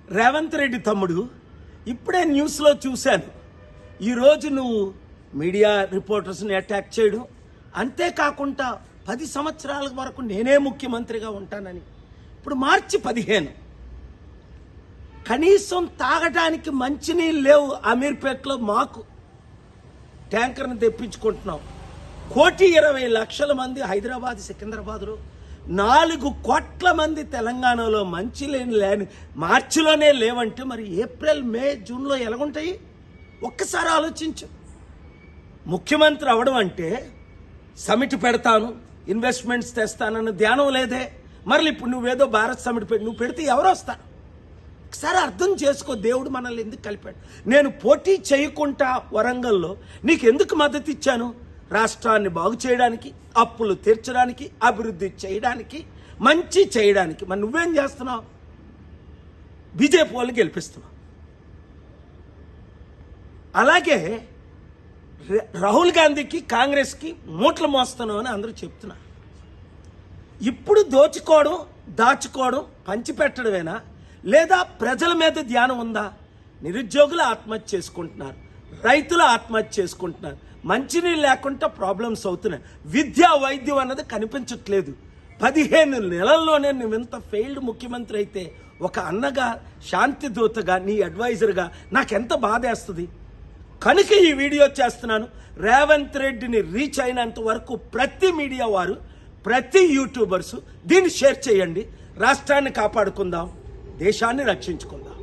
రేవంత్ రెడ్డి తమ్ముడు ఇప్పుడే న్యూస్లో చూశాను. ఈరోజు నువ్వు మీడియా రిపోర్టర్స్ని అటాక్ చేయడం, అంతేకాకుండా 10 సంవత్సరాల వరకు నేనే ముఖ్యమంత్రిగా ఉంటానని. ఇప్పుడు మార్చి 15 కనీసం తాగడానికి మంచినీళ్ళు లేవు. అమీర్పేటలో మాకు ట్యాంకర్ని తెప్పించుకుంటున్నాం. 1,20,00,000 మంది హైదరాబాద్ సికింద్రాబాద్లో, 4 కోట్ల మంది తెలంగాణలో మంచినీళ్ళు లేని మార్చిలోనే లేవంటే మరి ఏప్రిల్ మే జూన్లో ఎలాగుంటాయి? ఒక్కసారి ఆలోచించు. ముఖ్యమంత్రి అవడం అంటే సమిట్ పెడతాను, ఇన్వెస్ట్మెంట్స్ తెస్తానన్న ధ్యానం లేదే. మరి ఇప్పుడు నువ్వేదో భారత్ సమిట్ నువ్వు పెడితే ఎవరు వస్తారు? ఒకసారి అర్థం చేసుకో. దేవుడు మనల్ని ఎందుకు కలిపాడు? నేను పోటీ చేయకుండా వరంగల్లో నీకు ఎందుకు మద్దతు ఇచ్చాను? రాష్ట్రాన్ని బాగు చేయడానికి, అప్పులు తీర్చడానికి, అభివృద్ధి చేయడానికి, మంచి చేయడానికి. మరి నువ్వేం చేస్తున్నావు? బీజేపీ వాళ్ళు గెలిపిస్తున్నావు. అలాగే రాహుల్ గాంధీకి, కాంగ్రెస్కి మూటలు మోస్తున్నావు అని అందరూ చెప్తున్నారు. ఇప్పుడు దోచుకోవడం, దాచుకోవడం, పంచిపెట్టడమేనా, లేదా ప్రజల మీద ధ్యానం ఉందా? నిరుద్యోగులు ఆత్మహత్య చేసుకుంటున్నారు, రైతులు ఆత్మహత్య చేసుకుంటున్నారు, మంచినీళ్ళు లేకుండా ప్రాబ్లమ్స్ అవుతున్నాయి. విద్యా వైద్యం అన్నది కనిపించట్లేదు. 15 నెలల్లోనే నువ్వెంత ఫెయిల్డ్ ముఖ్యమంత్రి అయితే, ఒక అన్నగా, శాంతి దూతగా, నీ అడ్వైజర్గా నాకెంత బాధేస్తుంది. కనుక ఈ వీడియో చేస్తున్నాను. రేవంత్ రెడ్డిని రీచ్ అయినంత వరకు ప్రతి మీడియా వారు, ప్రతి యూట్యూబర్స్ దీన్ని షేర్ చేయండి. రాష్ట్రాన్ని కాపాడుకుందాం, దేశాన్ని రక్షించుకుందాం.